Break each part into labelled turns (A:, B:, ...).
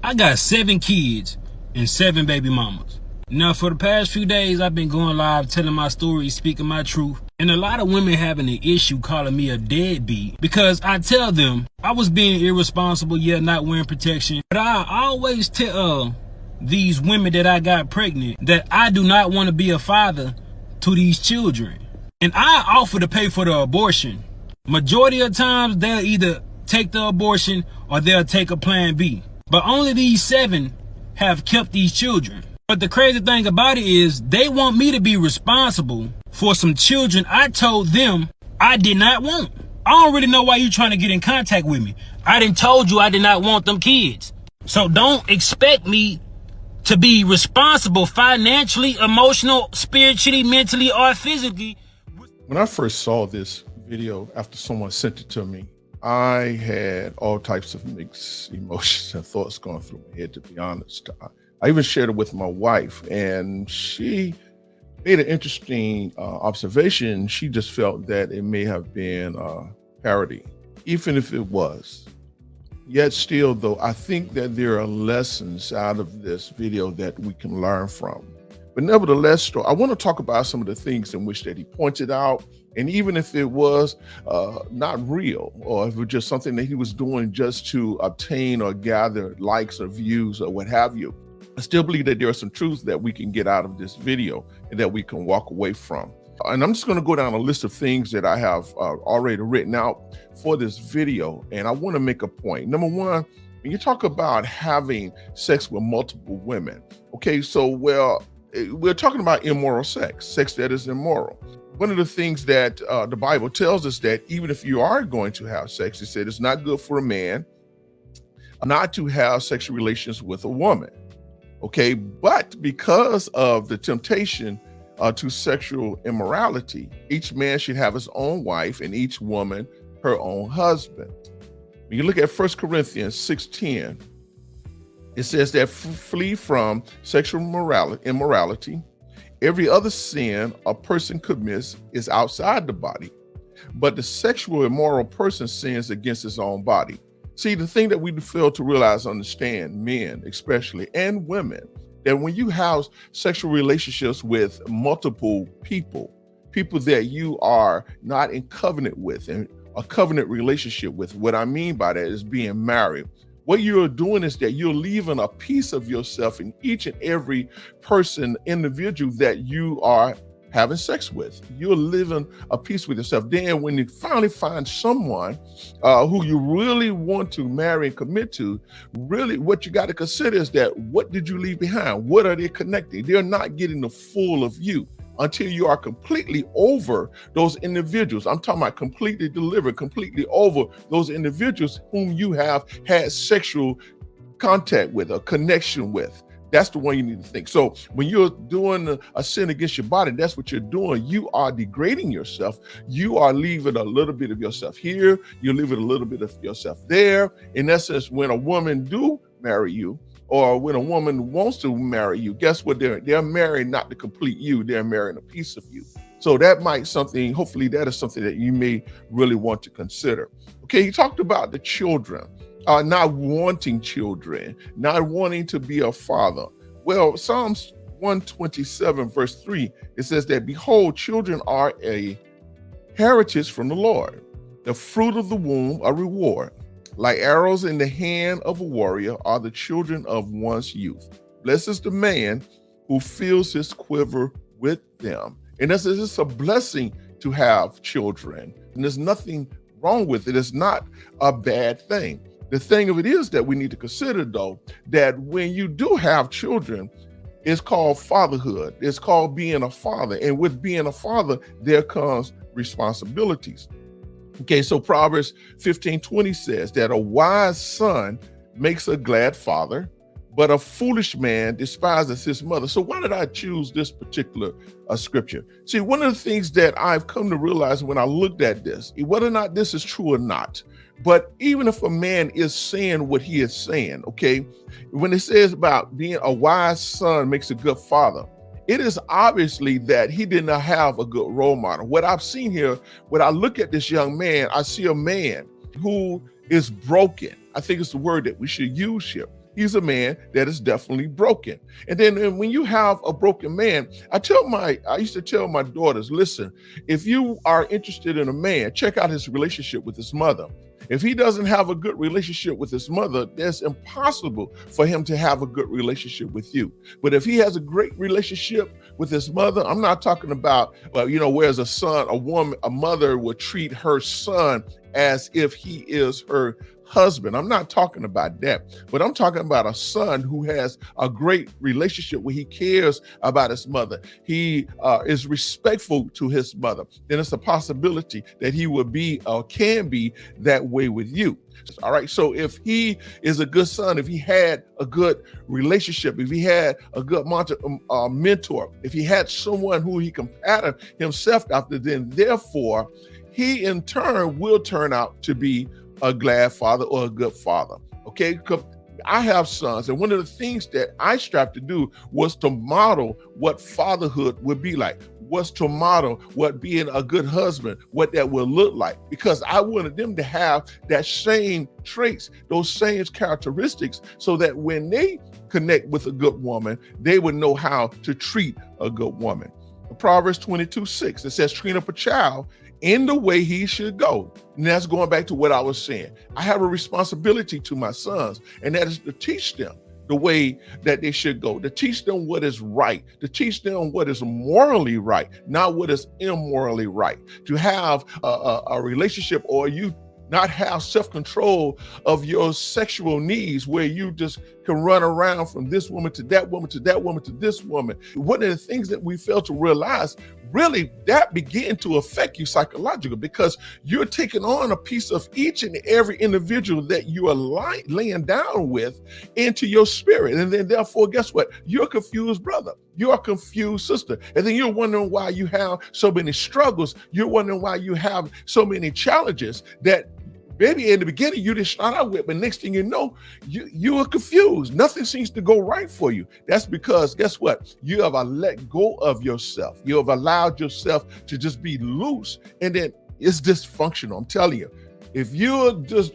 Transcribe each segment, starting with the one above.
A: I got 7 kids and 7 baby mamas. Now, for the past few days, I've been going live telling my story, speaking my truth. And a lot of women having an issue calling me a deadbeat because I tell them I was being irresponsible, yet not wearing protection. But I always tell these women that I got pregnant that I do not want to be a father to these children. And I offer to pay for the abortion. Majority of times, they'll either take the abortion or they'll take a plan B. But only these 7 have kept these children. But the crazy thing about it is they want me to be responsible for some children I told them I did not want. I don't really know why you're trying to get in contact with me. I done told you I did not want them kids. So don't expect me to be responsible financially, emotional, spiritually, mentally, or physically.
B: When I first saw this video after someone sent it to me, I had all types of mixed emotions and thoughts going through my head, to be honest. I even shared it with my wife, and she made an interesting observation. She just felt that it may have been parody, even if it was. Yet still, though, I think that there are lessons out of this video that we can learn from. But nevertheless, I want to talk about some of the things in which that he pointed out. And even if it was not real, or if it was just something that he was doing just to obtain or gather likes or views or what have you, I still believe that there are some truths that we can get out of this video and that we can walk away from. And I'm just going to go down a list of things that I have already written out for this video. And I want to make a point. Number one, when you talk about having sex with multiple women, okay, so we're talking about immoral sex that is immoral. One of the things that the Bible tells us that even if you are going to have sex, it said it's not good for a man not to have sexual relations with a woman. Okay, but because of the temptation to sexual immorality, each man should have his own wife and each woman her own husband. When you look at 1 Corinthians 6:10, it says that flee from sexual immorality. Every other sin a person commits is outside the body, but the sexual immoral person sins against his own body. See, the thing that we fail to realize, understand, men especially, and women, that when you have sexual relationships with multiple people that you are not in covenant with, and a covenant relationship with, what I mean by that is being married. What you're doing is that you're leaving a piece of yourself in each and every individual that you are having sex with. You're living a piece with yourself. Then when you finally find someone who you really want to marry and commit to, really what you got to consider is that what did you leave behind? What are they connecting? They're not getting the full of you until you are completely over those individuals. I'm talking about completely delivered, completely over those individuals whom you have had sexual contact with, a connection with. That's the one you need to think. So when you're doing a sin against your body, that's what you're doing. You are degrading yourself. You are leaving a little bit of yourself here. You're leaving a little bit of yourself there. In essence, when a woman do marry you, or when a woman wants to marry you, guess what? They're marrying not to complete you. They're marrying a piece of you. So that hopefully that is something that you may really want to consider. Okay, he talked about the children. Not wanting children, not wanting to be a father. Well, Psalms 127 verse 3, it says that, behold, children are a heritage from the Lord, the fruit of the womb a reward. Like arrows in the hand of a warrior are the children of one's youth. Blessed is the man who fills his quiver with them. And it's a blessing to have children. And there's nothing wrong with it. It's not a bad thing. The thing of it is that we need to consider, though, that when you do have children, it's called fatherhood. It's called being a father. And with being a father, there comes responsibilities. Okay, so Proverbs 15:20 says that a wise son makes a glad father, but a foolish man despises his mother. So why did I choose this particular scripture? See, one of the things that I've come to realize when I looked at this, whether or not this is true or not, but even if a man is saying what he is saying, okay, when it says about being a wise son makes a good father, it is obviously that he did not have a good role model. What I've seen here, when I look at this young man, I see a man who is broken. I think it's the word that we should use here. He's a man that is definitely broken. And then when you have a broken man, I used to tell my daughters, listen, if you are interested in a man, check out his relationship with his mother. If he doesn't have a good relationship with his mother, it's impossible for him to have a good relationship with you. But if he has a great relationship with his mother, I'm not talking about, whereas a mother would treat her son as if he is her husband. I'm not talking about that, but I'm talking about a son who has a great relationship where he cares about his mother. He is respectful to his mother. Then it's a possibility that he will be or can be that way with you. All right. So if he is a good son, if he had a good relationship, if he had a good mentor, if he had someone who he can pattern himself after, then therefore he in turn will turn out to be a glad father or a good father. Okay. I have sons, and one of the things that I strive to do was to model what fatherhood would be like, was to model what being a good husband, what that will look like, because I wanted them to have that same traits, those same characteristics, so that when they connect with a good woman, they would know how to treat a good woman. Proverbs 22:6, it says, train up a child in the way he should go. And that's going back to what I was saying. I have a responsibility to my sons, and that is to teach them the way that they should go, to teach them what is right, to teach them what is morally right, not what is immorally right, to have a relationship, or you not have self-control of your sexual needs, where you just can run around from this woman to that woman to that woman to this woman. One of the things that we fail to realize, really, that begin to affect you psychologically, because you're taking on a piece of each and every individual that you are laying down with into your spirit. And then therefore, guess what? You're a confused brother. You're a confused sister. And then you're wondering why you have so many struggles. You're wondering why you have so many challenges that maybe in the beginning you didn't start out with, but next thing you know, you are confused. Nothing seems to go right for you. That's because, guess what? You have let go of yourself. You have allowed yourself to just be loose, and then it's dysfunctional. I'm telling you, if you're just,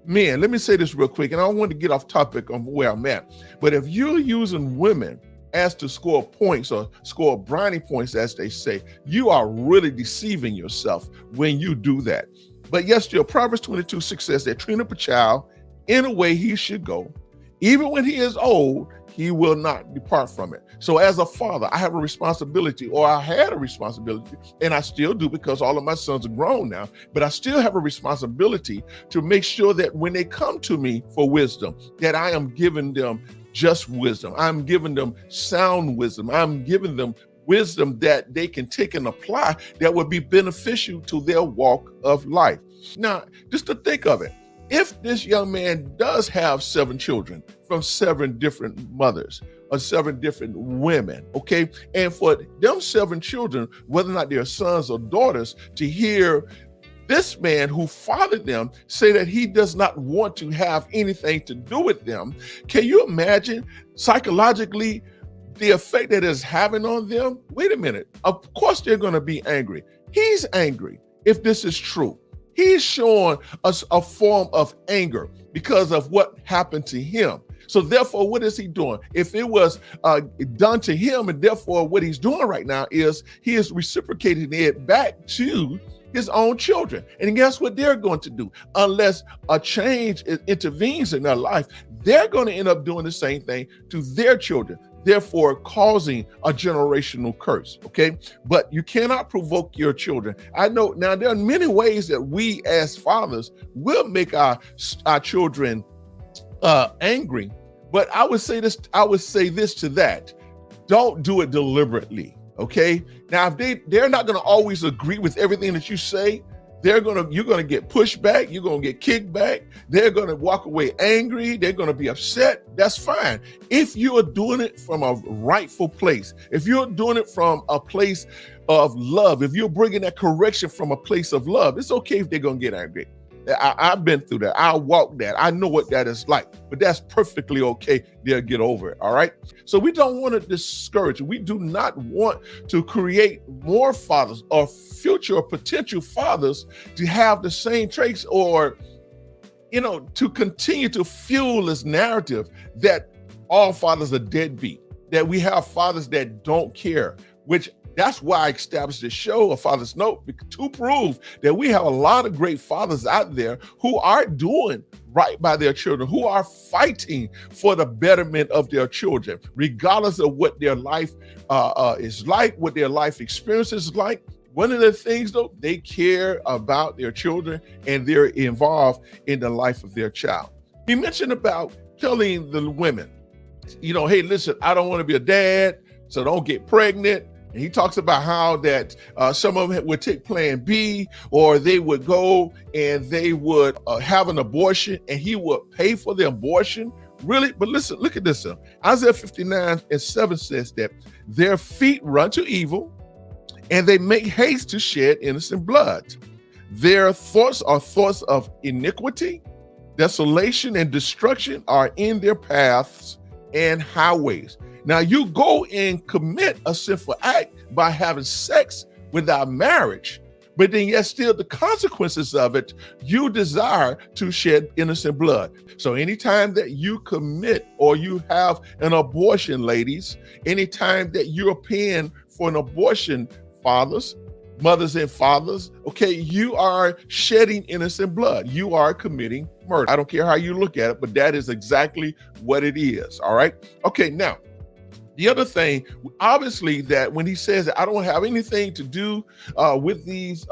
B: man, let me say this real quick, and I don't want to get off topic on where I'm at, but if you're using women as to score points or score brownie points, as they say, you are really deceiving yourself when you do that. But yes, still, Proverbs 22:6 says that train up a child in a way he should go. Even when he is old, he will not depart from it. So as a father, I have a responsibility, or I had a responsibility, and I still do, because all of my sons are grown now, but I still have a responsibility to make sure that when they come to me for wisdom, that I am giving them just wisdom. I'm giving them sound wisdom. I'm giving them wisdom that they can take and apply that would be beneficial to their walk of life. Now, just to think of it, if this young man does have 7 children from 7 different mothers or 7 different women, okay, and for them 7 children, whether or not they're sons or daughters, to hear this man who fathered them say that he does not want to have anything to do with them, can you imagine psychologically the effect that it's having on them? Wait a minute. Of course they're going to be angry. He's angry if this is true. He's showing us a form of anger because of what happened to him. So therefore, what is he doing? If it was done to him, and therefore what he's doing right now is he is reciprocating it back to his own children. And guess what they're going to do? Unless a change intervenes in their life, they're going to end up doing the same thing to their children, therefore causing a generational curse, okay? But you cannot provoke your children. I know now there are many ways that we as fathers will make our children angry, but I would say this to that: don't do it deliberately, okay? Now, if they're not going to always agree with everything that you say, you're gonna get pushed back, you're gonna get kicked back, they're gonna walk away angry, they're gonna be upset. That's fine. If you are doing it from a rightful place, if you're doing it from a place of love, if you're bringing that correction from a place of love, it's okay if they're gonna get angry. I've been through that. I walked that. I know what that is like, but that's perfectly okay. They'll get over it. All right. So we don't want to discourage. We do not want to create more fathers or future or potential fathers to have the same traits or to continue to fuel this narrative that all fathers are deadbeat, that we have fathers that don't care, which that's why I established this show, A Father's Note, to prove that we have a lot of great fathers out there who are doing right by their children, who are fighting for the betterment of their children, regardless of what their life is like, what their life experience is like. One of the things, though, they care about their children and they're involved in the life of their child. He mentioned about telling the women, hey, listen, I don't want to be a dad, so don't get pregnant. And he talks about how that some of them would take plan B, or they would go and they would have an abortion and he would pay for the abortion. Really? But listen, look at this. Isaiah 59:7 says that their feet run to evil and they make haste to shed innocent blood. Their thoughts are thoughts of iniquity, desolation and destruction are in their paths and highways. Now you go and commit a sinful act by having sex without marriage, but then yet still the consequences of it, you desire to shed innocent blood. So anytime that you commit or you have an abortion, ladies, anytime that you're paying for an abortion, fathers, mothers and fathers, okay, you are shedding innocent blood. You are committing murder. I don't care how you look at it, but that is exactly what it is, all right? Okay, now, the other thing, obviously, that when he says that I don't have anything to do with these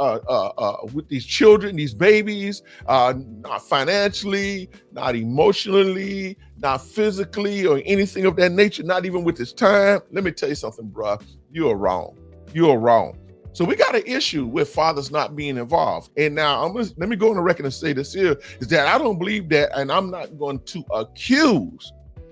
B: children, these babies, not financially, not emotionally, not physically, or anything of that nature, not even with his time. Let me tell you something, bruh. You are wrong. You are wrong. So we got an issue with fathers not being involved. And now let me go on the record and say this here, is that I don't believe that, and I'm not going to accuse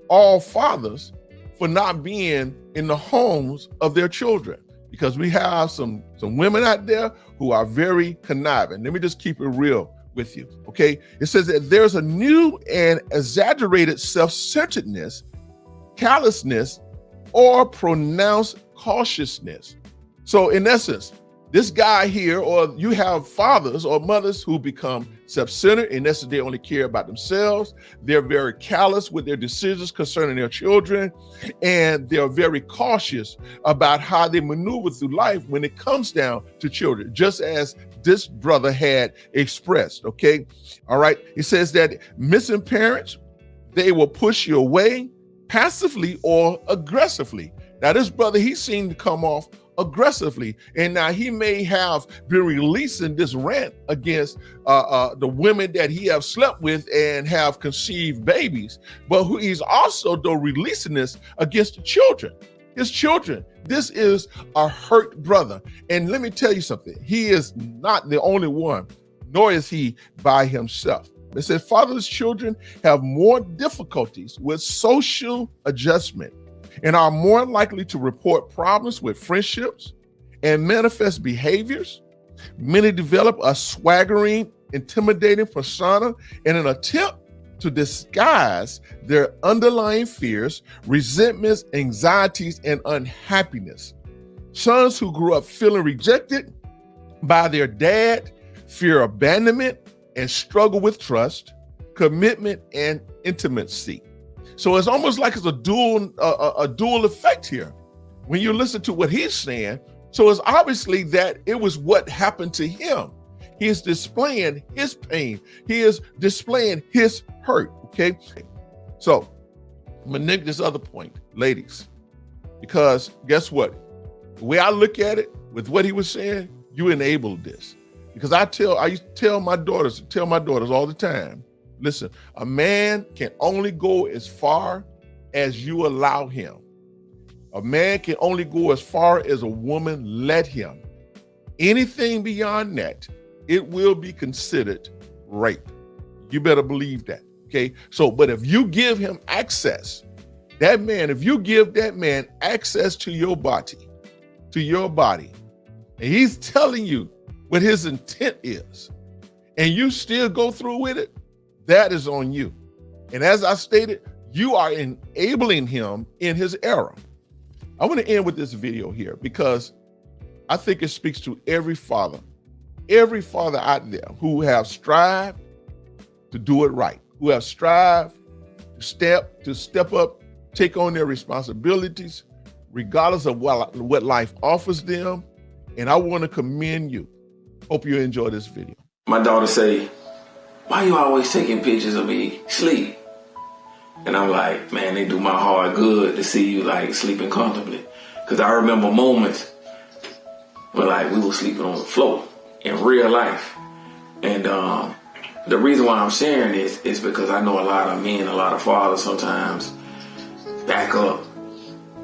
B: all fathers for not being in the homes of their children, because we have some women out there who are very conniving. Let me just keep it real with you, okay? It says that there's a new and exaggerated self-centeredness, callousness, or pronounced cautiousness. So in essence, this guy here, or you have fathers or mothers who become self-centered. In essence, they only care about themselves. They're very callous with their decisions concerning their children, and they're very cautious about how they maneuver through life when it comes down to children, just as this brother had expressed, okay? All right, he says that missing parents, they will push you away passively or aggressively. Now, this brother, he seemed to come off aggressively, and now he may have been releasing this rant against the women that he have slept with and have conceived babies, but he's also though releasing this against the children, his children. This is a hurt brother, and let me tell you something, he is not the only one, nor is he by himself. It says fatherless children have more difficulties with social adjustment and are more likely to report problems with friendships and manifest behaviors. Many develop a swaggering, intimidating persona in an attempt to disguise their underlying fears, resentments, anxieties, and unhappiness. Sons who grew up feeling rejected by their dad fear abandonment and struggle with trust, commitment, and intimacy. So it's almost like it's a dual effect here when you listen to what he's saying. So it's obviously that it was what happened to him. He is displaying his pain. He is displaying his hurt, okay? So I'm gonna make this other point, ladies, because guess what? The way I look at it with what he was saying, you enabled this. Because I used to tell my daughters all the time, listen, a man can only go as far as you allow him. A man can only go as far as a woman let him. Anything beyond that, it will be considered rape. You better believe that, okay? So, but if you give him access, if you give that man access to your body, and he's telling you what his intent is, and you still go through with it, that is on you. And as I stated, you are enabling him in his error. I want to end with this video here because I think it speaks to every father out there who have strived, to do it right, who have strived to step up, take on their responsibilities, regardless of what life offers them. And I want to commend you. Hope you enjoy this video.
C: My daughter say, "Why you always taking pictures of me sleep?" And I'm like, man, they do my heart good to see you like sleeping comfortably. Cause I remember moments when like we were sleeping on the floor in real life. And the reason why I'm sharing this is because I know a lot of men, a lot of fathers sometimes back up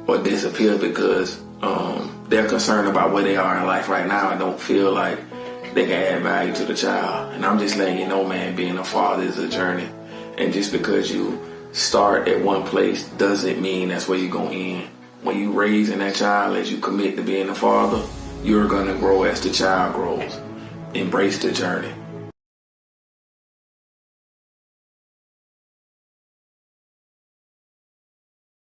C: or disappear because they're concerned about where they are in life right now and don't feel like they can add value to the child. And I'm just letting you know, man, being a father is a journey. And just because you start at one place doesn't mean that's where you're going to end. When you raising that child, as you commit to being a father, you're going to grow as the child grows. Embrace the journey.